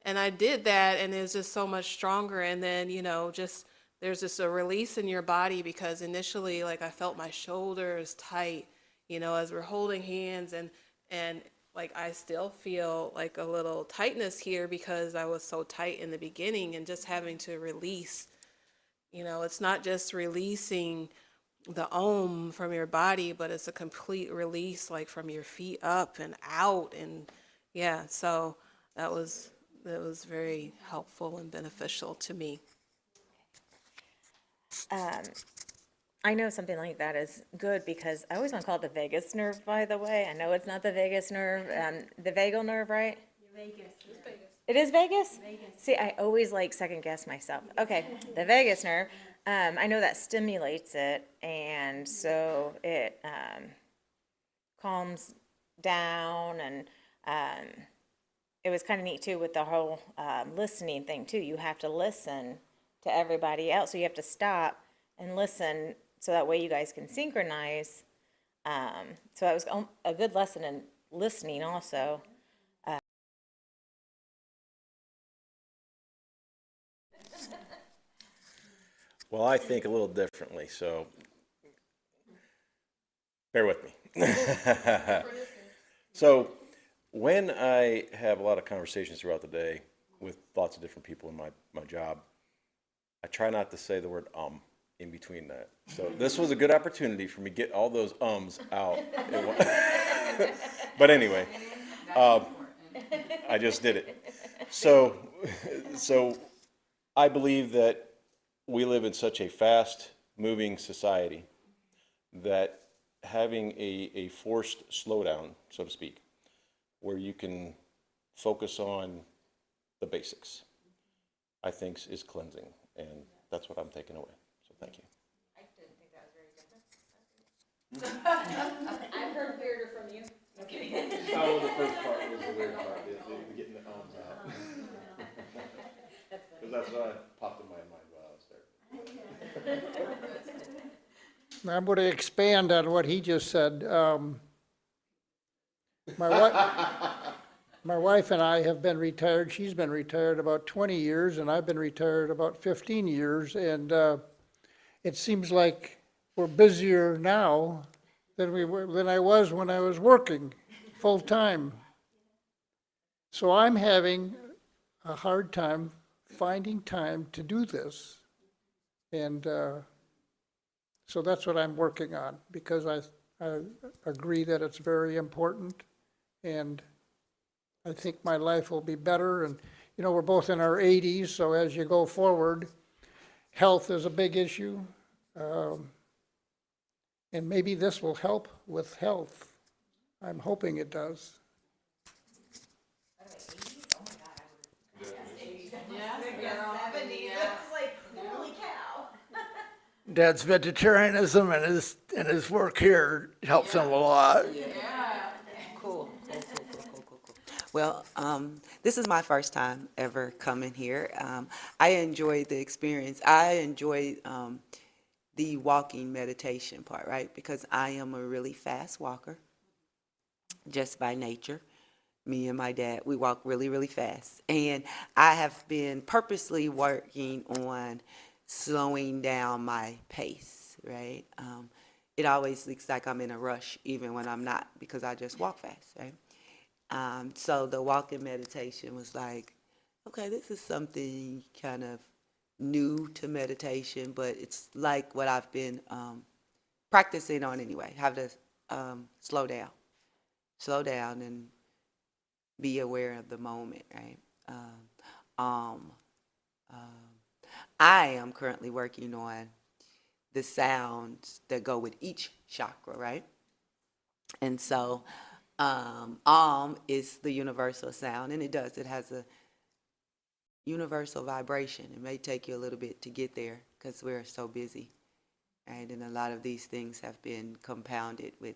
And I did that, and it was just so much stronger. And then, you know, just there's just a release in your body, because initially, like I felt my shoulders tight, you know, as we're holding hands, and like I still feel like a little tightness here because I was so tight in the beginning, and just having to release, you know, it's not just releasing the from your body, but it's a complete release, like from your feet up and out. And yeah, so that was very helpful and beneficial to me. I know something like that is good because I always want to call it the vagus nerve, by the way. I know it's not the vagus nerve, the vagal nerve, right? Vegas. It is Vegas? See, I always like second guess myself. Okay, the vagus nerve, I know that stimulates it, and so it calms down, and it was kind of neat too with the whole listening thing too. You have to listen to everybody else, so you have to stop and listen so that way you guys can synchronize. So that was a good lesson in listening also. Well, I think a little differently, so bear with me. So when I have a lot of conversations throughout the day with lots of different people in my job, I try not to say the word in between that. So this was a good opportunity for me to get all those out. But anyway, I just did it. So I believe that we live in such a fast-moving society that having a forced slowdown, so to speak, where you can focus on the basics, I think is cleansing, and that's what I'm taking away. So thank you. I didn't think that was very different. I've heard weirder from you. I'm kidding. Oh, the first part was the weird part, getting the ums out. Because that's what popped in my mind while I was there. I'm going to expand on what he just said. My wife and I have been retired. She's been retired about 20 years, and I've been retired about 15 years. And it seems like we're busier now than I was when I was working full time. So I'm having a hard time finding time to do this. And so that's what I'm working on, because I agree that it's very important, and I think my life will be better. And, you know, we're both in our 80s, so as you go forward, health is a big issue. And maybe this will help with health. I'm hoping it does. Dad's vegetarianism and his work here helps him a lot. Yeah. Cool. Well, this is my first time ever coming here. I enjoyed the experience. I enjoyed the walking meditation part, right? Because I am a really fast walker, just by nature. Me and my dad, we walk really, really fast. And I have been purposely working on slowing down my pace, right? It always looks like I'm in a rush, even when I'm not, because I just walk fast, right? So the walking meditation was like, okay, this is something kind of new to meditation, but it's like what I've been practicing on anyway, how to slow down and be aware of the moment, right? Um, I am currently working on the sounds that go with each chakra, right? And so is the universal sound, and it has a universal vibration. It may take you a little bit to get there because we're so busy, right? And a lot of these things have been compounded with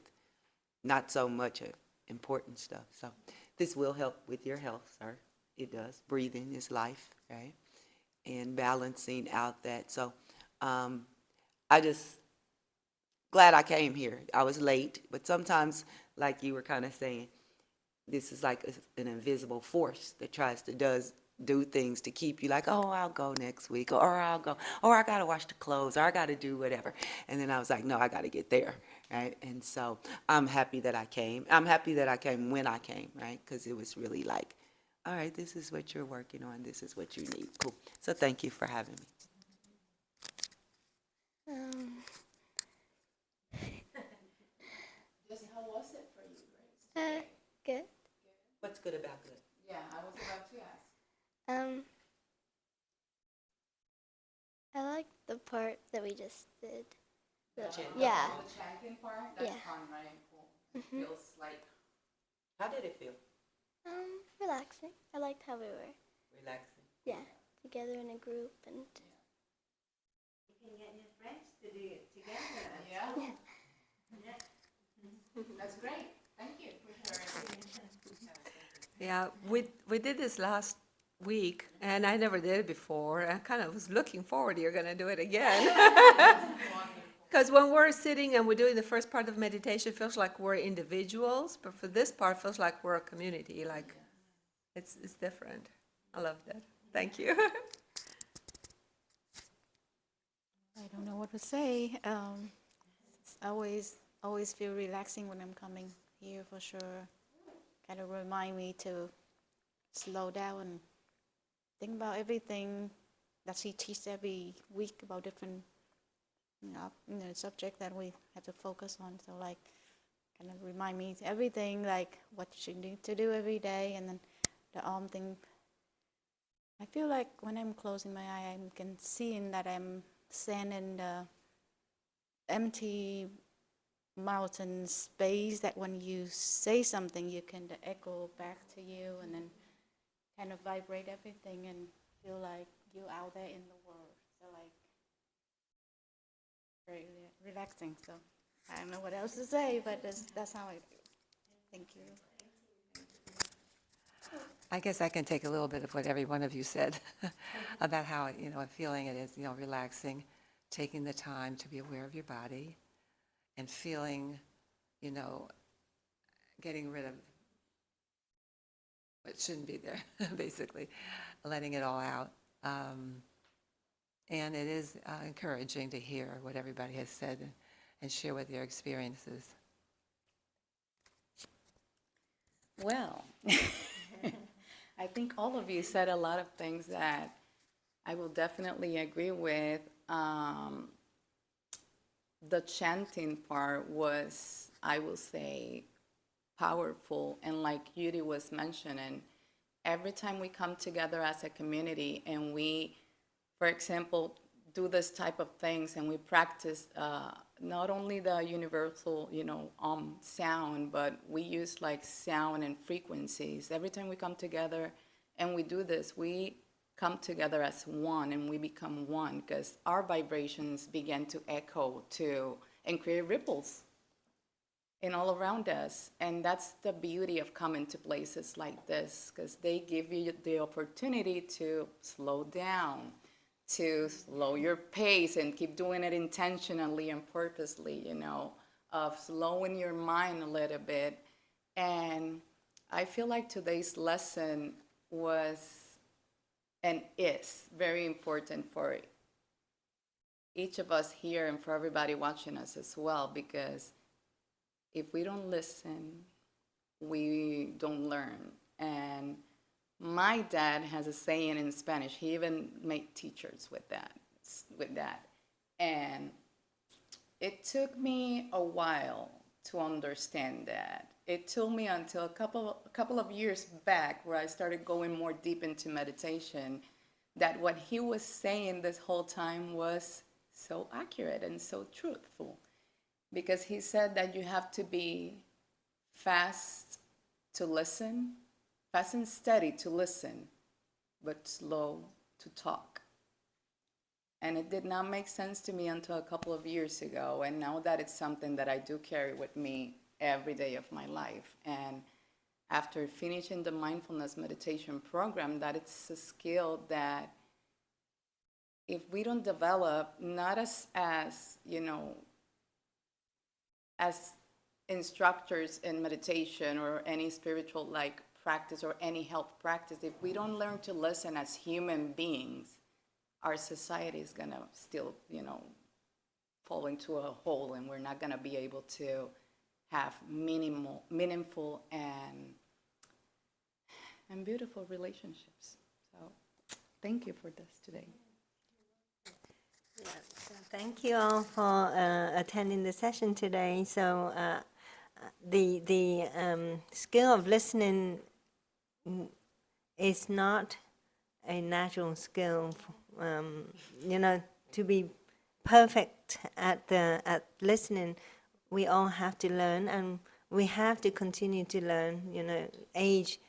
not so much important stuff. So this will help with your health, sir. It does. Breathing is life, right? And balancing out that. So I just glad I came here. I was late, but sometimes, like you were kind of saying, this is like an invisible force that tries to do things to keep you like, oh, I'll go next week, or I'll go, or I got to wash the clothes, or I got to do whatever. And then I was like, no, I got to get there, right? And so I'm happy that I came. I'm happy that I came when I came, right? Because it was really like, all right, this is what you're working on. This is what you need. Cool. So thank you for having me. Just how was it for you, Grace? Good. What's good about good? Yeah, I was about to ask. I like the part that we just did. Chanting. Yeah. The chanting part, that's Yeah. fun, right? Cool. It feels like, How did it feel? Relaxing. I liked how we were, Relaxing. yeah, together in a group and. You can get your friends to do it together. yeah. That's great. Thank you for sharing. Yeah, we did this last week, and I never did it before. I kind of was looking forward, you're going to do it again. Because when we're sitting and we're doing the first part of meditation, it feels like we're individuals, but for this part, it feels like we're a community. Like, it's different. I love that. Thank you. I don't know what to say. It's always feel relaxing when I'm coming here for sure. Kind of remind me to slow down and think about everything that she teaches every week about different subject that we have to focus on. So like kind of remind me everything like what you need to do every day, and then the thing. I feel like when I'm closing my eye, I can see that I'm standing in the empty mountain space that when you say something, you can echo back to you and then kind of vibrate everything and feel like you're out there in the world. So like very relaxing. So I don't know what else to say, but that's how I feel. Thank you. I guess I can take a little bit of what every one of you said about how, a feeling it is, relaxing, taking the time to be aware of your body and feeling, getting rid of what shouldn't be there, basically, letting it all out. And it is encouraging to hear what everybody has said and share with their experiences. Well, I think all of you said a lot of things that I will definitely agree with. The chanting part was, I will say, powerful. And like Yuri was mentioning, every time we come together as a community and we, for example, do this type of things and we practice not only the universal, sound, but we use like sound and frequencies. Every time we come together and we do this, we come together as one and we become one because our vibrations begin to echo and create ripples. in all around us. And that's the beauty of coming to places like this, because they give you the opportunity to slow down, to slow your pace and keep doing it intentionally and purposely, of slowing your mind a little bit. And I feel like today's lesson was and is very important for each of us here and for everybody watching us as well, because if we don't listen, we don't learn. And my dad has a saying in Spanish. He even made t-shirts with that. And it took me a while to understand that. It took me until a couple of years back where I started going more deep into meditation, that what he was saying this whole time was so accurate and so truthful. Because he said that you have to be fast to listen, fast and steady to listen, but slow to talk. And it did not make sense to me until a couple of years ago. And now that it's something that I do carry with me every day of my life. And after finishing the mindfulness meditation program, that it's a skill that if we don't develop, not as instructors in meditation or any spiritual practice or any health practice, if we don't learn to listen as human beings, our society is gonna still, fall into a hole, and we're not gonna be able to have meaningful and beautiful relationships. So thank you for this today. Yeah, so thank you all for attending the session today. So the skill of listening is not a natural skill. To be perfect at listening, we all have to learn, and we have to continue to learn. Age,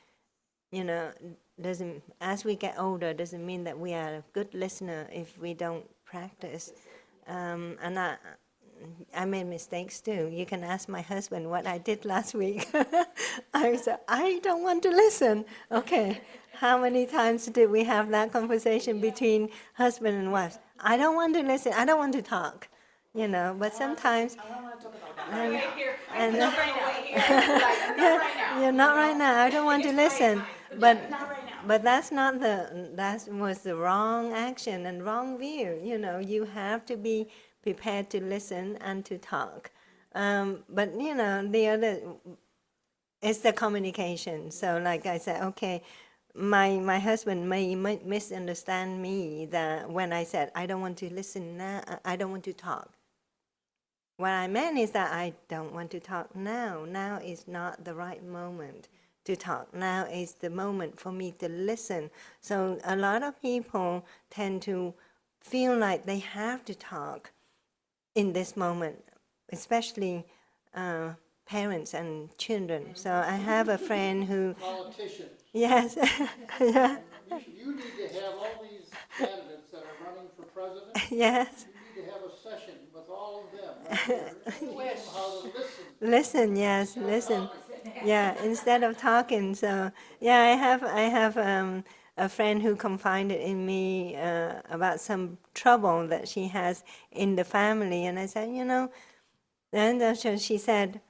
doesn't, as we get older, doesn't mean that we are a good listener if we don't practice. And I made mistakes too. You can ask my husband what I did last week. I said, I don't want to listen. Okay, how many times did we have that conversation between husband and wife? I don't want to listen. I don't want to talk. But sometimes. I don't want to talk about that. Not right now. I don't want to listen. But that's not that was the wrong action and wrong view. You have to be prepared to listen and to talk. But the other is the communication. So like I said, okay, my husband may misunderstand me that when I said I don't want to listen now, I don't want to talk. What I meant is that I don't want to talk now. Now is not the right moment to talk. Now is the moment for me to listen. So a lot of people tend to feel like they have to talk in this moment, especially parents and children. So I have a friend who... Politicians. Yes. Yeah. You need to have all these candidates that are running for president. Yes. You need to have a session with all of them. Right? Teach them how to listen. Listen, yes, listen. Yeah, instead of talking. So yeah, I have a friend who confided in me about some trouble that she has in the family, and I said, then she said,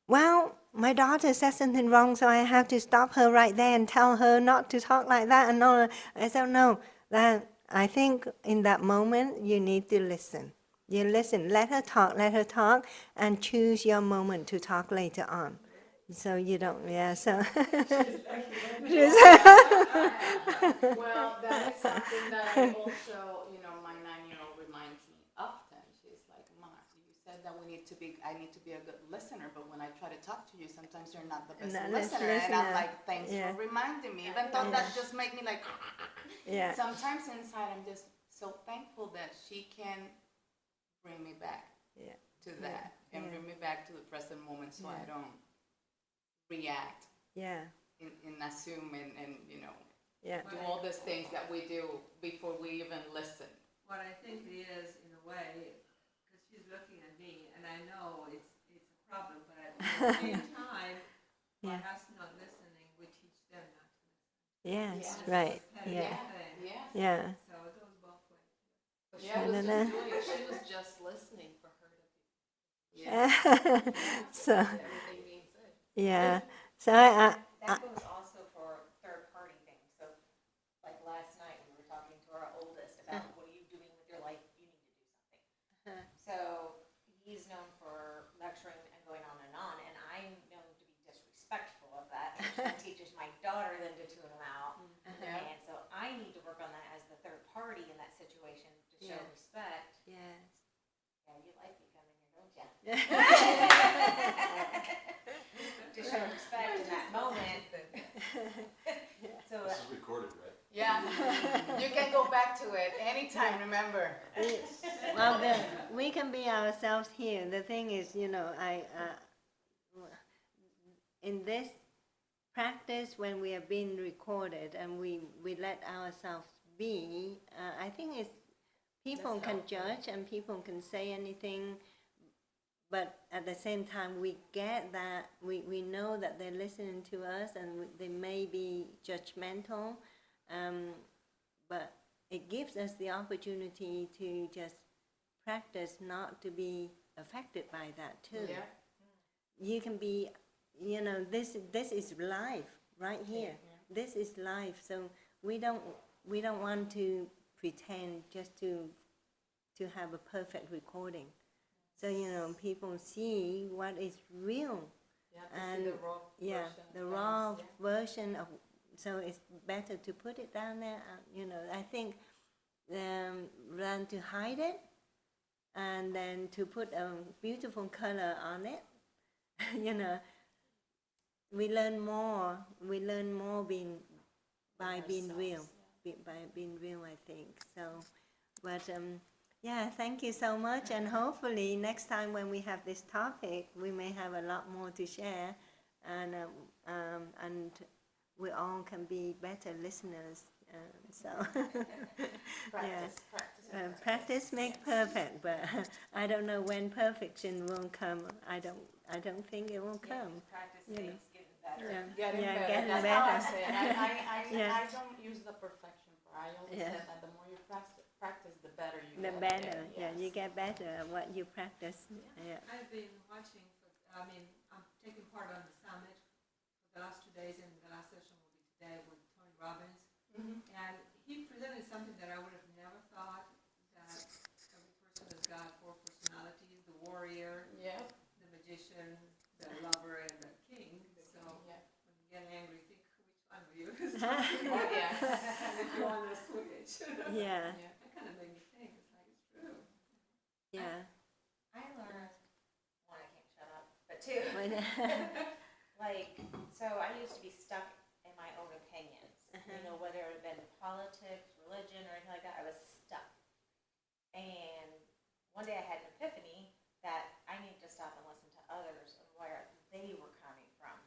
well, my daughter said something wrong, so I have to stop her right there and tell her not to talk like that. And all. I said, no, I think in that moment you need to listen. You listen, let her talk, and choose your moment to talk later on. So you don't, yeah, so. Well, that is something that I also, my 9-year-old reminds me often. She's like, Ma, you said that I need to be a good listener, but when I try to talk to you, sometimes you're not the best listener. And I'm like, thanks for reminding me. Even though that just makes me like, sometimes inside I'm just so thankful that she can bring me back to that and bring me back to the present moment so I don't react and assume and do all those things that we do before we even listen. What I think it is, in a way, because she's looking at me, and I know it's a problem, but the same time, by Yeah. us not listening, we teach them not to listen. Yes, right. Yeah. Yeah. Yeah. So it goes both ways. But she I was don't just know. doing it, she was just listening for her to So, everything being said. yeah. So I That goes also for third-party things. So like last night, we were talking to our oldest about what are you doing with your life? You need to do something. So he's known for lecturing and going on, and I'm known to be disrespectful of that. And she teaches my daughter then to tune them out. And so I need to work on that as the third party in that situation to show Yeah. respect. yes. Yeah, you like me coming here, don't you? To show respect in that moment. So This is recorded, right? Yeah. You can go back to it anytime, remember. Well, we can be ourselves here. The thing is, you know, in this practice, when we are being recorded and we let ourselves be, I think it's people can judge and people can say anything, but at the same time we get that we know that they're listening to us and they may be judgmental, but it gives us the opportunity to just practice not to be affected by that too. Yeah. You can be, you know, this is life right here. This is life. So we don't want to pretend just to have a perfect recording. So, you know, people see what is real. And the raw version of, so it's better to put it down there. You know, I think rather to hide it and then to put a beautiful color on it, you know, we learn more being real, by being real, I think. So, but yeah, thank you so much, and hopefully next time when we have this topic, we may have a lot more to share, and we all can be better listeners. So, practice makes perfect, but I don't know when perfection will come. I don't think it will come. practice You know. makes getting better. Getting Yeah, better. getting That's how I better. say it. Yeah. I don't use the perfection part. I always say that the more you practice, the better you The get. better, yeah, Yes. you get better at what you practice. Yeah. I've been watching, I'm taking part on the summit for the last 2 days, and the last session will be today with Tony Robbins. And he presented something that I would have never thought, that every person has got 4 personalities, the warrior, Yep. the magician, the lover, and the king. So when you get angry, think which one of you is Oh, yes. if you want to switch. Yeah, That kind of made me think, it's like, it's true. yeah. I learned, one, I can't shut up, but two, like, so I used to be stuck in my own opinions. You know, whether it had been politics, religion, or anything like that, I was stuck. And one day I had an epiphany that I need to stop and listen to others and where they were coming from.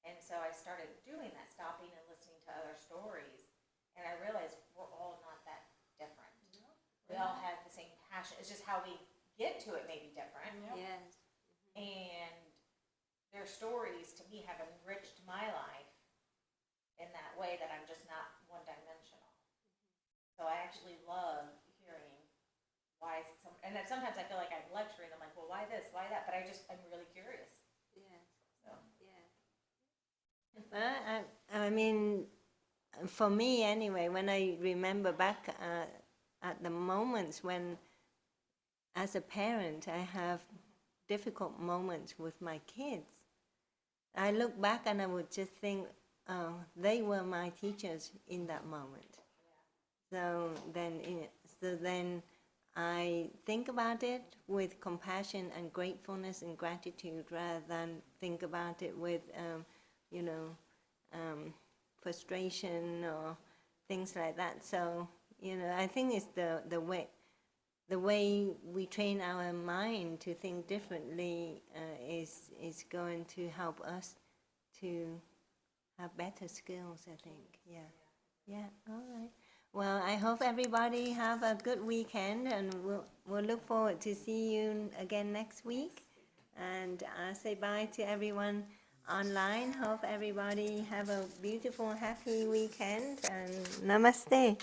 And so I started doing that, stopping and listening to other stories. And I realized we're all not that different. We all have the same passion. It's just how we get to it may be different. Yes. And their stories, to me, have enriched my life in that way that I'm just not one-dimensional. So I actually love hearing why and then sometimes I feel like I'm lecturing. I'm like, well, why this, why that? But I'm really curious. Yeah. So. Yeah. Well, I mean, for me anyway, when I remember back at the moments when, as a parent, I have difficult moments with my kids, I look back and I would just think, oh, they were my teachers in that moment. So then I think about it with compassion and gratefulness and gratitude rather than think about it with, frustration or things like that. So, I think it's the way we train our mind to think differently is going to help us to have better skills, I think. Yeah, all right. Well, I hope everybody have a good weekend, and we'll look forward to see you again next week. And say bye to everyone online. Hope everybody have a beautiful, happy weekend. And namaste.